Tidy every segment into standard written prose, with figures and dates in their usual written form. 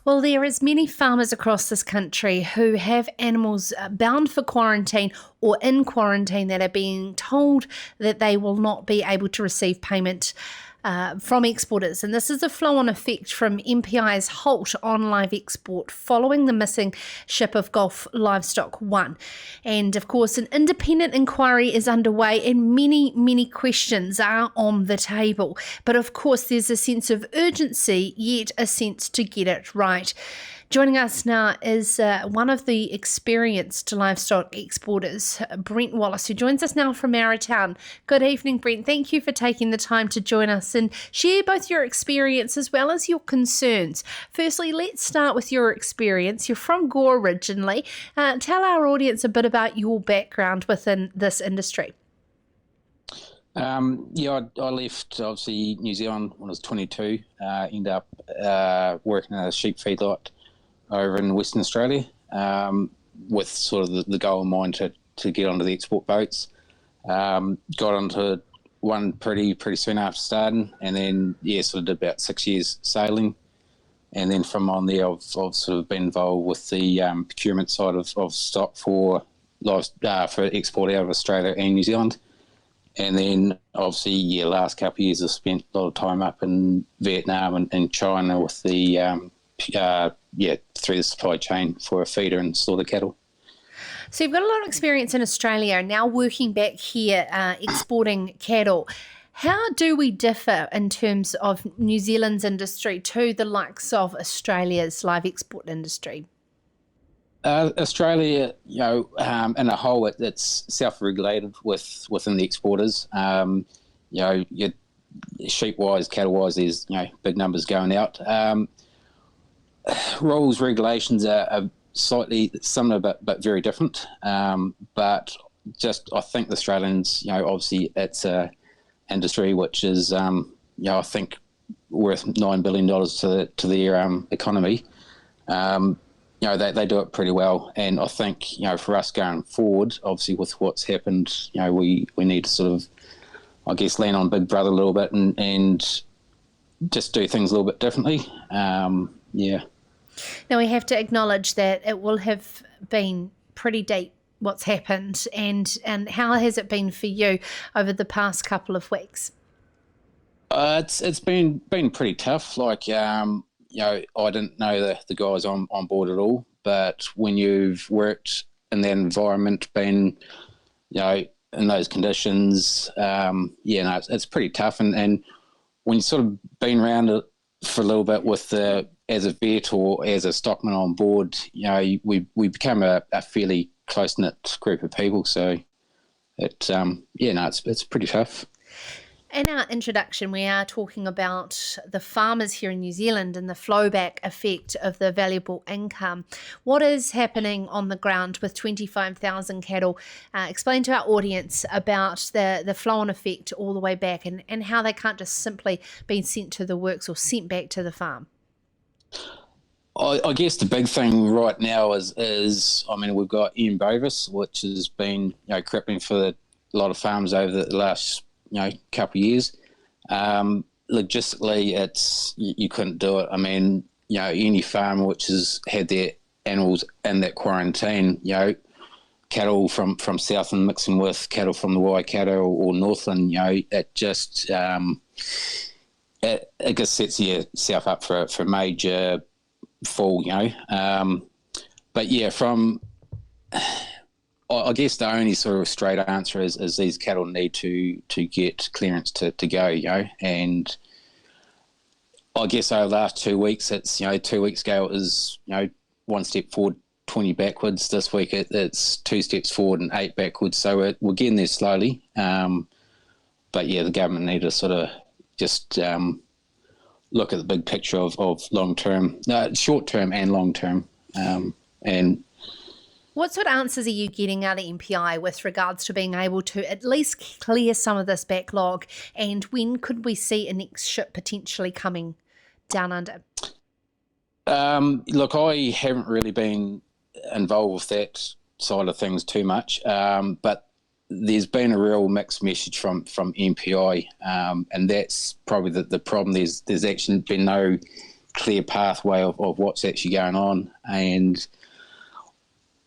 Well, there is many farmers across this country who have animals bound for quarantine or in quarantine that are being told that they will not be able to receive payment from exporters. And this is a flow-on effect from MPI's halt on live export following the missing ship of Gulf Livestock 1. And of course, an independent inquiry is underway and many questions are on the table. But of course, there's a sense of urgency, yet a sense to get it right. Joining us now is one of the experienced livestock exporters, Brent Wallace, who joins us now from Arrowtown. Good evening, Brent. Thank you for taking the time to join us and share both your experience as well as your concerns. Firstly, let's start with your experience. You're from Gore originally. Tell our audience a bit about your background within this industry. I left, obviously, New Zealand when I was 22, ended up working at a sheep feedlot over in Western Australia, with sort of the goal in mind to get onto the export boats. Got onto one pretty soon after starting, and then sort of did about 6 years sailing, and then from on there I've sort of been involved with the procurement side of stock for export out of Australia and New Zealand. And then obviously last couple of years I've spent a lot of time up in Vietnam and China with the through the supply chain for a feeder and slaughter cattle. So you've got a lot of experience in Australia and now working back here, exporting cattle. How do we differ in terms of New Zealand's industry to the likes of Australia's live export industry? Australia, in a whole, it's self-regulated within the exporters. Sheep-wise, cattle-wise, there's big numbers going out. Rules, regulations are slightly similar but very different. But just I think the Australians, obviously it's a industry which is, I think worth $9 billion to their economy. They do it pretty well, and I think for us going forward, obviously with what's happened, we need to sort of, I guess, lean on Big Brother a little bit and just do things a little bit differently. Now we have to acknowledge that it will have been pretty deep what's happened, and how has it been for you over the past couple of weeks? It's been pretty tough. I didn't know the guys on board at all, but when you've worked in that environment, been, in those conditions, it's pretty tough. And when you've sort of been around it for a little bit as a vet or as a stockman on board, we become a fairly close-knit group of people. So it's pretty tough. In our introduction, we are talking about the farmers here in New Zealand and the flowback effect of the valuable income. What is happening on the ground with 25,000 cattle? Explain to our audience about the flow-on effect all the way back and how they can't just simply be sent to the works or sent back to the farm. I guess the big thing right now is we've got Ian Bovis, which has been crippling for a lot of farms over the last couple of years. Logistically, you couldn't do it. Any farm which has had their animals in that quarantine, cattle from Southland mixing with cattle from the Waikato or Northland, it just it just sets yourself up for a major fall, I guess the only sort of straight answer is these cattle need to get clearance to go, and I guess over the last 2 weeks, it's, 2 weeks ago it was, one step forward, 20 backwards. This week it's 2 steps forward and 8 backwards. So we're getting there slowly. The government need to sort of just look at the big picture of long-term, short-term and long-term, and what sort of answers are you getting out of MPI with regards to being able to at least clear some of this backlog? And when could we see a next ship potentially coming down under? Look, I haven't really been involved with that side of things too much, but there's been a real mixed message from MPI, and that's probably the problem. There's actually been no clear pathway of what's actually going on. And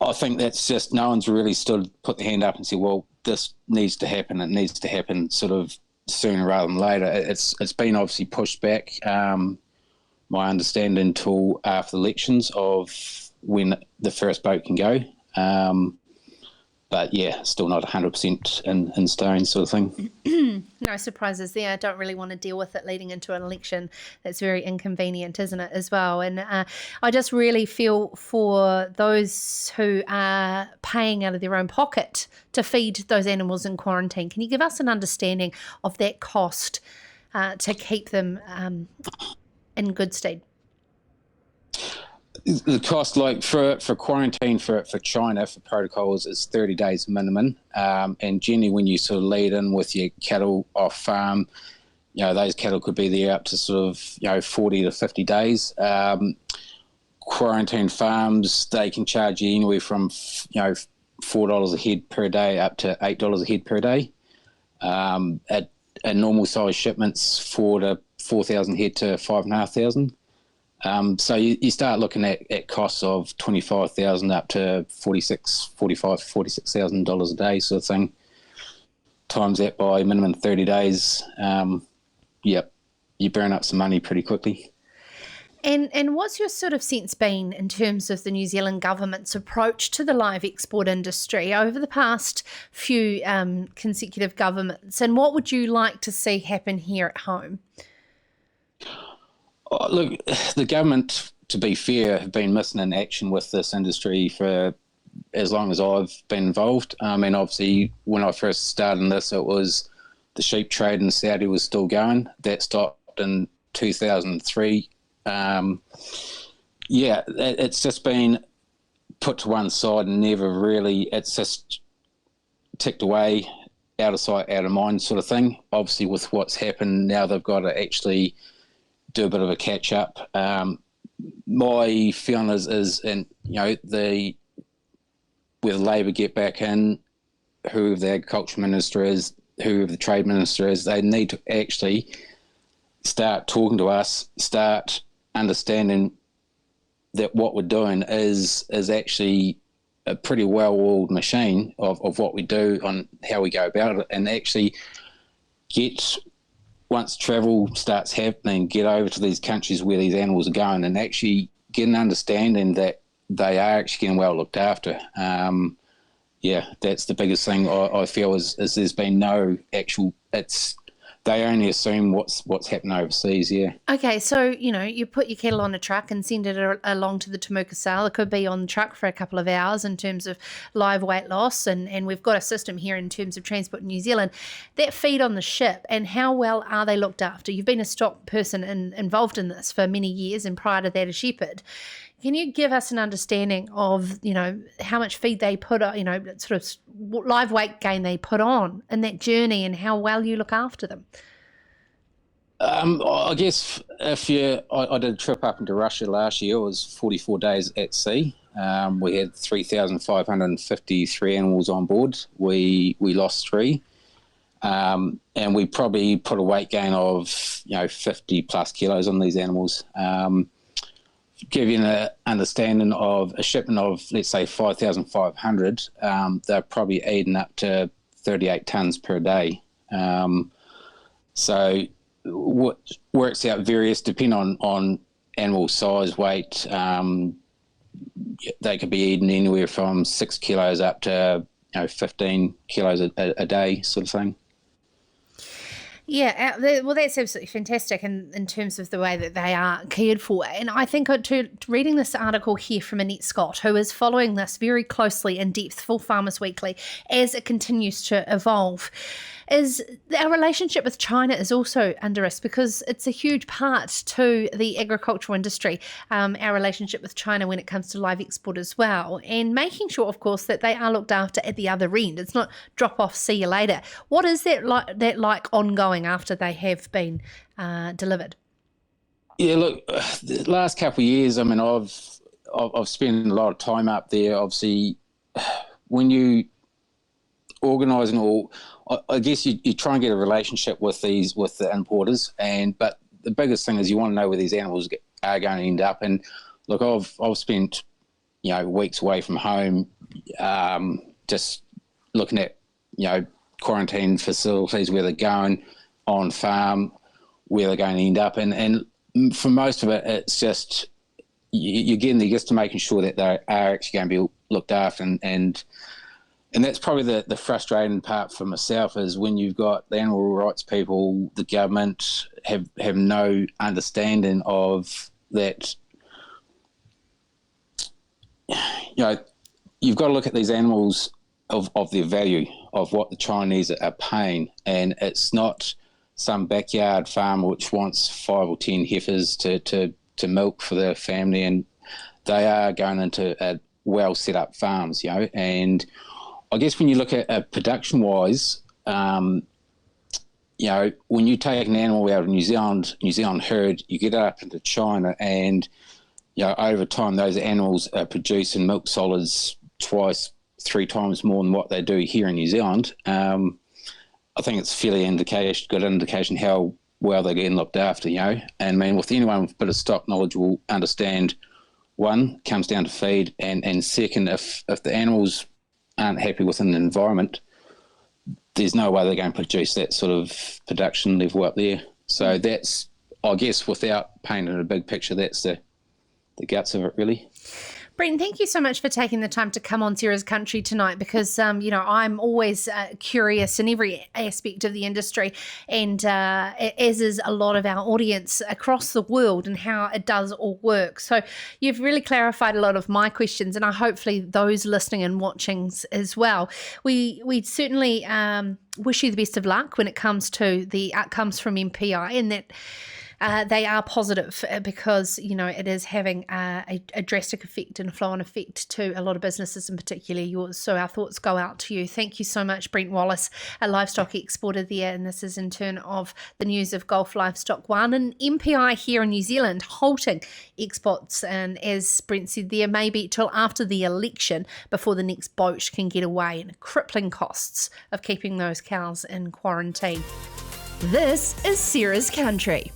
I think that's just, no one's really put their hand up and said, well, this needs to happen. It needs to happen sort of sooner rather than later. It's been obviously pushed back, my understanding, until after the elections of when the first boat can go. But yeah, still not 100% in stone sort of thing. No surprises there. I don't really want to deal with it leading into an election. That's very inconvenient, isn't it, as well? And I just really feel for those who are paying out of their own pocket to feed those animals in quarantine. Can you give us an understanding of that cost to keep them in good stead? The cost, like for quarantine for China, for protocols, is 30 days minimum. And generally when you sort of lead in with your cattle off farm, those cattle could be there up to sort of, 40 to 50 days. Quarantine farms, they can charge you anywhere from, $4 a head per day up to $8 a head per day. At normal size shipments, 4,000 head to 5,500. So you start looking at costs of $25,000 up to $46,000 a day sort of thing. Times that by minimum 30 days, you burn up some money pretty quickly. And what's your sort of sense been in terms of the New Zealand government's approach to the live export industry over the past few consecutive governments? And what would you like to see happen here at home? Oh, look, the government, to be fair, have been missing in action with this industry for as long as I've been involved. And obviously, when I first started in this, it was the sheep trade in Saudi was still going. That stopped in 2003. It's just been put to one side and never really, it's just ticked away, out of sight, out of mind sort of thing. Obviously, with what's happened now, they've got to actually do a bit of a catch up. My feeling is with Labor get back in, who the agriculture minister is, who the trade minister is, they need to actually start talking to us, start understanding that what we're doing is actually a pretty well-oiled machine of what we do on how we go about it, and actually once travel starts happening, get over to these countries where these animals are going and actually get an understanding that they are actually getting well looked after. That's the biggest thing I feel is there's been no actual, they only assume what's happening overseas, yeah. Okay, so, you put your cattle on a truck and send it along to the Temuka sale. It could be on the truck for a couple of hours in terms of live weight loss, and we've got a system here in terms of Transport New Zealand. That feed on the ship, and how well are they looked after? You've been a stock person involved in this for many years, and prior to that a shepherd. Can you give us an understanding of, how much feed they put on, sort of live weight gain they put on in that journey and how well you look after them? I guess I did a trip up into Russia last year. It was 44 days at sea. We had 3,553 animals on board. We lost 3. And we probably put a weight gain of, 50 plus kilos on these animals. Give you an understanding of a shipment of, let's say, 5,500, they're probably eating up to 38 tonnes per day. So what works out various, depending on animal size, weight. They could be eating anywhere from 6 kilos up to 15 kilos a day sort of thing. Yeah, well, that's absolutely fantastic in terms of the way that they are cared for. And I think reading this article here from Annette Scott, who is following this very closely in depth for Farmers Weekly as it continues to evolve, is our relationship with China is also under risk because it's a huge part to the agricultural industry, our relationship with China when it comes to live export as well, and making sure, of course, that they are looked after at the other end. It's not drop off, see you later. What is that like ongoing after they have been delivered? Yeah, look, the last couple of years, I mean, I've spent a lot of time up there. Obviously, when you organising, or I guess you try and get a relationship with the importers, but the biggest thing is you want to know where these animals are going to end up. And look, I've spent weeks away from home, just looking at quarantine facilities, where they're going on farm, where they're going to end up, and for most of it, it's just you're getting there just to making sure that they are actually going to be looked after, and that's probably the frustrating part for myself, is when you've got the animal rights people, the government have no understanding of that. You've got to look at these animals of their value, of what the Chinese are paying, and it's not some backyard farmer which wants 5 or 10 heifers to milk for their family, and they are going into well set up farms, and I guess when you look at production wise, when you take an animal out of New Zealand herd, you get it up into China, and over time those animals are producing milk solids 2, 3 times more than what they do here in New Zealand. I think it's fairly good indication how well they're getting looked after, and I mean, with anyone with a bit of stock knowledge will understand, one, comes down to feed, and second, if the animals aren't happy within the environment, there's no way they're going to produce that sort of production level up there. So that's, I guess, without painting a big picture, that's the guts of it, really. Brent, thank you so much for taking the time to come on Sarah's Country tonight, because, I'm always curious in every aspect of the industry, and as is a lot of our audience across the world, and how it does all work. So you've really clarified a lot of my questions, and I hopefully those listening and watching as well. We certainly wish you the best of luck when it comes to the outcomes from MPI, and that they are positive, because it is having a drastic effect and a flow-on effect to a lot of businesses, and particularly yours. So our thoughts go out to you. Thank you so much, Brent Wallace, a livestock exporter there, and this is in turn of the news of Gulf Livestock One and MPI here in New Zealand halting exports, and as Brent said, there may be till after the election before the next boat can get away, and crippling costs of keeping those cows in quarantine. This is Sarah's Country.